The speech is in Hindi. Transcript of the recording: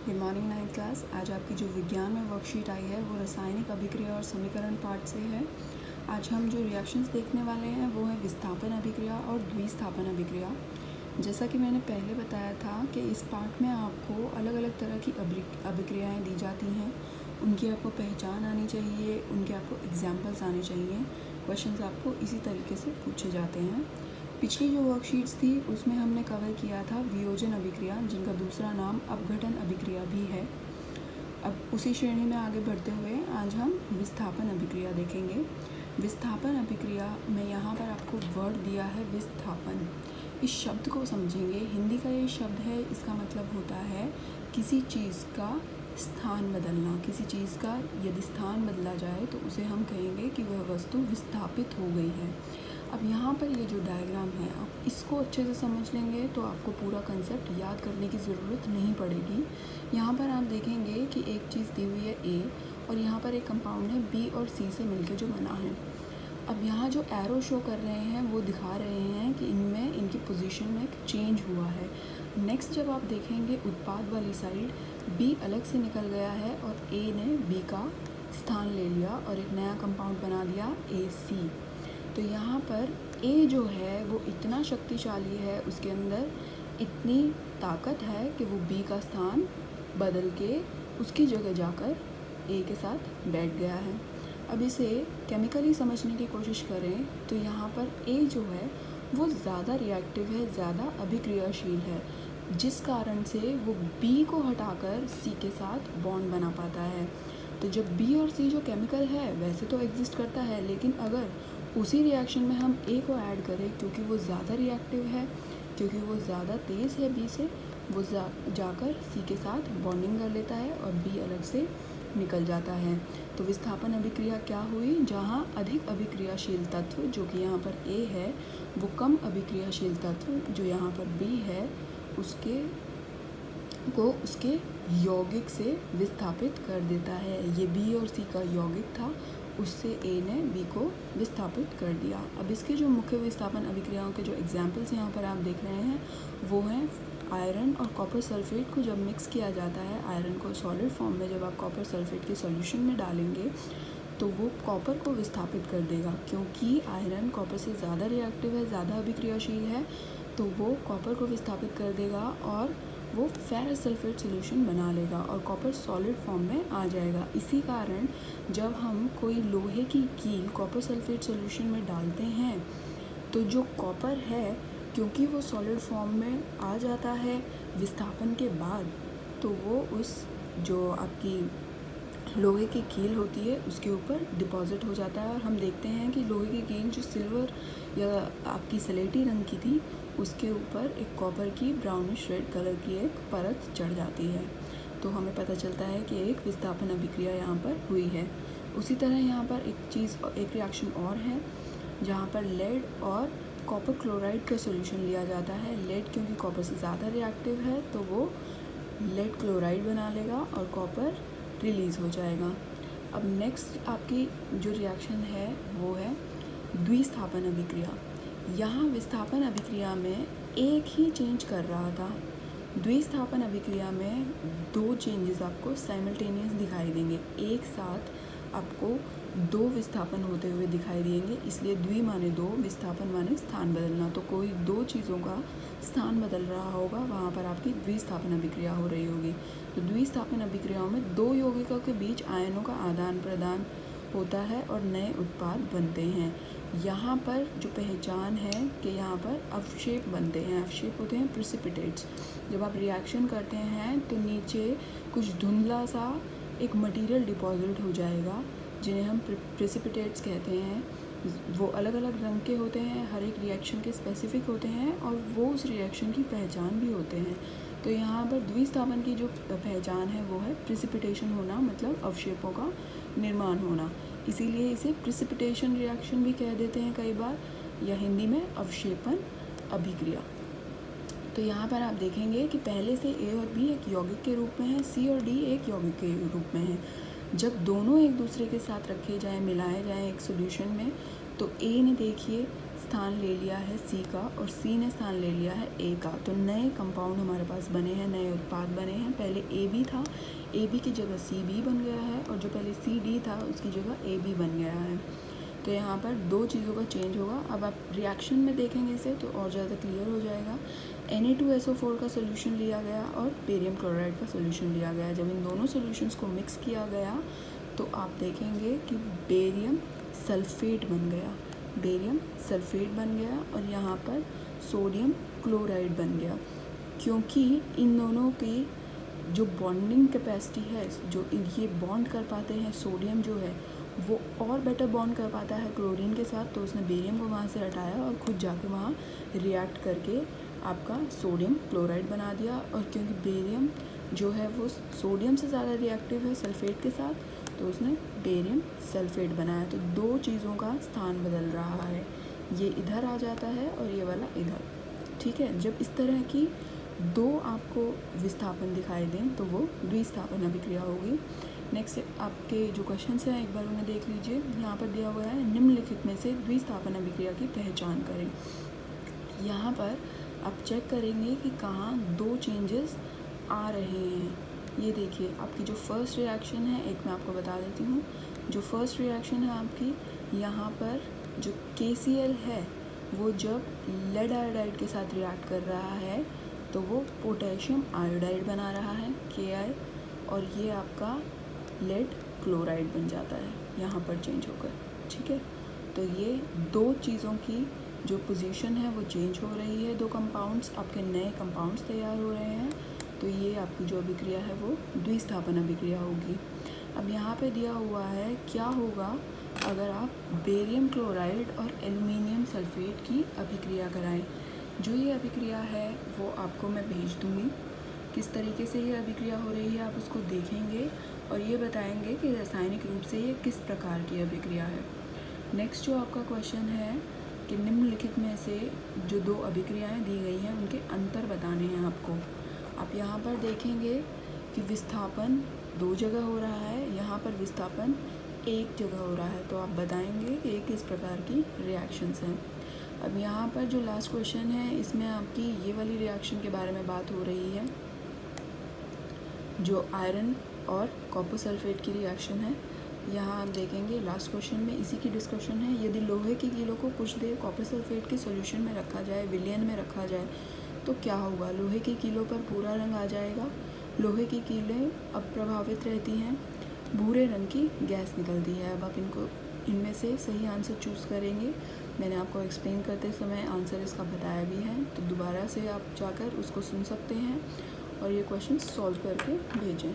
Good morning ninth class. आज आपकी जो विज्ञान में वर्कशीट आई है वो रासायनिक अभिक्रिया और समीकरण पार्ट से है। आज हम जो रिएक्शंस देखने वाले हैं वो है विस्थापन अभिक्रिया और द्विस्थापन अभिक्रिया। जैसा कि मैंने पहले बताया था कि इस पार्ट में आपको अलग अलग तरह की अभिक्रियाएं दी जाती हैं, उनकी आपको पहचान आनी चाहिए, उनके आपको एग्जाम्पल्स आने चाहिए। क्वेश्चंस आपको इसी तरीके से पूछे जाते हैं। पिछली जो वर्कशीट्स थी उसमें हमने कवर किया था वियोजन अभिक्रिया, जिनका दूसरा नाम अपघटन अभिक्रिया भी है। अब उसी श्रेणी में आगे बढ़ते हुए आज हम विस्थापन अभिक्रिया देखेंगे। विस्थापन अभिक्रिया में यहाँ पर आपको वर्ड दिया है विस्थापन। इस शब्द को समझेंगे। हिंदी का ये शब्द है, इसका मतलब होता है किसी चीज़ का स्थान बदलना। किसी चीज़ का यदि स्थान बदला जाए तो उसे हम कहेंगे कि वह वस्तु विस्थापित हो गई है। अब यहाँ पर ये जो डायग्राम है, आप इसको अच्छे से समझ लेंगे तो आपको पूरा कंसेप्ट याद करने की ज़रूरत नहीं पड़ेगी। यहाँ पर आप देखेंगे कि एक चीज़ दी हुई है ए और यहाँ पर एक कंपाउंड है बी और सी से मिलकर जो बना है। अब यहाँ जो एरो शो कर रहे हैं वो दिखा रहे हैं कि इनमें इनकी पोजीशन में एक चेंज हुआ है। नेक्स्ट जब आप देखेंगे उत्पाद वाली साइड, बी अलग से निकल गया है और ए ने बी का स्थान ले लिया और एक नया कंपाउंड बना दिया ए सी। तो यहाँ पर ए जो है वो इतना शक्तिशाली है, उसके अंदर इतनी ताकत है कि वो बी का स्थान बदल के उसकी जगह जाकर ए के साथ बैठ गया है। अब इसे केमिकली समझने की कोशिश करें तो यहाँ पर ए जो है वो ज़्यादा रिएक्टिव है, ज़्यादा अभिक्रियाशील है, जिस कारण से वो बी को हटाकर सी के साथ बॉन्ड बना पाता है। तो जब बी और सी जो केमिकल है वैसे तो एग्जिस्ट करता है, लेकिन अगर उसी रिएक्शन में हम ए को ऐड करें, क्योंकि वो ज़्यादा रिएक्टिव है, क्योंकि वो ज़्यादा तेज़ है बी से, वो जाकर सी के साथ बॉन्डिंग कर लेता है और बी अलग से निकल जाता है। तो विस्थापन अभिक्रिया क्या हुई? जहाँ अधिक अभिक्रियाशील तत्व जो कि यहाँ पर ए है वो कम अभिक्रियाशील तत्व जो यहाँ पर बी है उसके यौगिक से विस्थापित कर देता है। ये बी और सी का यौगिक था, उससे ए ने बी को विस्थापित कर दिया। अब इसके जो मुख्य विस्थापन अभिक्रियाओं के जो एग्जाम्पल्स यहाँ पर आप देख रहे हैं वो हैं आयरन और कॉपर सल्फेट को जब मिक्स किया जाता है, आयरन को सॉलिड फॉर्म में जब आप कॉपर सल्फेट के सॉल्यूशन में डालेंगे तो वो कॉपर को विस्थापित कर देगा। क्योंकि आयरन कॉपर से ज़्यादा रिएक्टिव है, ज़्यादा अभिक्रियाशील है, तो वो कॉपर को विस्थापित कर देगा और वो फेरस सल्फेट सोल्यूशन बना लेगा और कॉपर सॉलिड फॉर्म में आ जाएगा। इसी कारण जब हम कोई लोहे की कील कॉपर सल्फेट सोल्यूशन में डालते हैं तो जो कॉपर है, क्योंकि वो सॉलिड फॉर्म में आ जाता है विस्थापन के बाद, तो वो उस जो आपकी लोहे की कील होती है उसके ऊपर डिपॉजिट हो जाता है। और हम देखते हैं कि लोहे की कील जो सिल्वर या आपकी सलेटी रंग की थी उसके ऊपर एक कॉपर की ब्राउनिश रेड कलर की एक परत चढ़ जाती है। तो हमें पता चलता है कि एक विस्थापन अभिक्रिया यहाँ पर हुई है। उसी तरह यहाँ पर एक रिएक्शन और है जहाँ पर लेड और कॉपर क्लोराइड का सॉल्यूशन लिया जाता है। लेड क्योंकि कॉपर से ज़्यादा रिएक्टिव है तो वो लेड क्लोराइड बना लेगा और कॉपर रिलीज़ हो जाएगा। अब नेक्स्ट आपकी जो रिएक्शन है वो है द्विस्थापन अभिक्रिया। यहाँ विस्थापन अभिक्रिया में एक ही चेंज कर रहा था। द्विस्थापन अभिक्रिया में दो चेंजेस आपको साइमल्टेनियस दिखाई देंगे, एक साथ आपको दो विस्थापन होते हुए दिखाई देंगे। इसलिए द्वि माने दो, विस्थापन माने स्थान बदलना। तो कोई दो चीज़ों का स्थान बदल रहा होगा, वहाँ पर आपकी द्विस्थापन अभिक्रिया हो रही होगी। तो द्विस्थापन अभिक्रियाओं में दो यौगिकों के बीच आयनों का आदान प्रदान होता है और नए उत्पाद बनते हैं। यहाँ पर जो पहचान है कि यहाँ पर अवक्षेप बनते हैं। अवक्षेप होते हैं प्रिसिपिटेट्स। जब आप रिएक्शन करते हैं तो नीचे कुछ धुंधला सा एक मटेरियल डिपॉजिट हो जाएगा जिन्हें हम प्रिसिपिटेट्स कहते हैं। वो अलग अलग रंग के होते हैं, हर एक रिएक्शन के स्पेसिफिक होते हैं और वो उस रिएक्शन की पहचान भी होते हैं। तो यहाँ पर द्विस्थापन की जो पहचान है वो है प्रिसिपिटेशन होना, मतलब अवक्षेपों का निर्माण होना। इसीलिए इसे प्रिसिपिटेशन रिएक्शन भी कह देते हैं कई बार, या हिंदी में अवक्षेपन अभिक्रिया। तो यहाँ पर आप देखेंगे कि पहले से ए और बी एक यौगिक के रूप में है, सी और डी एक यौगिक के रूप में है। जब दोनों एक दूसरे के साथ रखे जाएं, मिलाए जाएं एक सॉल्यूशन में, तो ए ने देखिए स्थान ले लिया है सी का और सी ने स्थान ले लिया है ए का। तो नए कंपाउंड हमारे पास बने हैं, नए उत्पाद बने हैं। पहले ए बी था, ए बी की जगह सी बी बन गया है, और जो पहले सी डी था उसकी जगह ए बी बन गया है। तो यहाँ पर दो चीज़ों का चेंज होगा। अब आप रिएक्शन में देखेंगे इसे तो और ज़्यादा क्लियर हो जाएगा। Na2SO4 का सोल्यूशन लिया गया और बेरियम क्लोराइड का सोल्यूशन लिया गया। जब इन दोनों सोल्यूशंस को मिक्स किया गया तो आप देखेंगे कि बेरियम सल्फेट बन गया, बेरियम सल्फेट बन गया, और यहाँ पर सोडियम क्लोराइड बन गया। क्योंकि इन दोनों की जो बॉन्डिंग कैपेसिटी है, जो ये बॉन्ड कर पाते हैं, सोडियम जो है वो और बेटर बॉन्ड कर पाता है क्लोरीन के साथ, तो उसने बेरियम को वहाँ से हटाया और खुद जाके वहाँ रिएक्ट करके आपका सोडियम क्लोराइड बना दिया। और क्योंकि बेरियम जो है वो सोडियम से ज़्यादा रिएक्टिव है सल्फेट के साथ, तो उसने बेरियम सल्फेट बनाया। तो दो चीज़ों का स्थान बदल रहा है, ये इधर आ जाता है और ये वाला इधर। ठीक है, जब इस तरह की दो आपको विस्थापन दिखाई दें तो वो द्विस्थापन अभिक्रिया होगी। नेक्स्ट आपके जो क्वेश्चन हैं एक बार उन्हें देख लीजिए। यहाँ पर दिया हुआ है निम्नलिखित में से द्विस्थापन अभिक्रिया की पहचान करें। यहाँ पर आप चेक करेंगे कि कहाँ दो चेंजेस आ रहे हैं। ये देखिए आपकी जो फर्स्ट रिएक्शन है, एक मैं आपको बता देती हूँ। जो फर्स्ट रिएक्शन है आपकी, यहाँ पर जो KCl है वो जब लेड आयोडाइड के साथ रिएक्ट कर रहा है तो वो पोटेशियम आयोडाइड बना रहा है Ki, और ये आपका लेड क्लोराइड बन जाता है यहाँ पर चेंज होकर। ठीक है, तो ये दो चीज़ों की जो पोजीशन है वो चेंज हो रही है, दो कंपाउंड्स, आपके नए कंपाउंड्स तैयार हो रहे हैं। तो ये आपकी जो अभिक्रिया है वो द्विस्थापन अभिक्रिया होगी। अब यहाँ पे दिया हुआ है क्या होगा अगर आप बेरियम क्लोराइड और एल्युमिनियम सल्फेट की अभिक्रिया कराएं। जो ये अभिक्रिया है वो आपको मैं भेज दूँगी। किस तरीके से ये अभिक्रिया हो रही है आप उसको देखेंगे और ये बताएंगे कि रासायनिक रूप से ये किस प्रकार की अभिक्रिया है। नेक्स्ट जो आपका क्वेश्चन है कि निम्नलिखित में से जो दो अभिक्रियाएं दी गई हैं उनके अंतर बताने हैं आपको। आप यहाँ पर देखेंगे कि विस्थापन दो जगह हो रहा है, यहाँ पर विस्थापन एक जगह हो रहा है। तो आप बताएंगे कि ये किस प्रकार की रिएक्शंस हैं। अब यहाँ पर जो लास्ट क्वेश्चन है इसमें आपकी ये वाली रिएक्शन के बारे में बात हो रही है, जो आयरन और कॉपर सल्फेट की रिएक्शन है। यहाँ आप देखेंगे लास्ट क्वेश्चन में इसी की डिस्कशन है। यदि लोहे की कीलों को कुछ देर कॉपर सल्फेट के सॉल्यूशन में रखा जाए, विलयन में रखा जाए, तो क्या होगा। लोहे की कीलों पर भूरा रंग आ जाएगा। लोहे की कीलें अब प्रभावित रहती हैं, भूरे रंग की गैस निकलती है। अब आप इनमें से सही आंसर चूज़ करेंगे। मैंने आपको एक्सप्लेन करते समय आंसर इसका बताया भी है, तो दोबारा से आप जाकर उसको सुन सकते हैं और ये क्वेश्चन सॉल्व करके भेजें।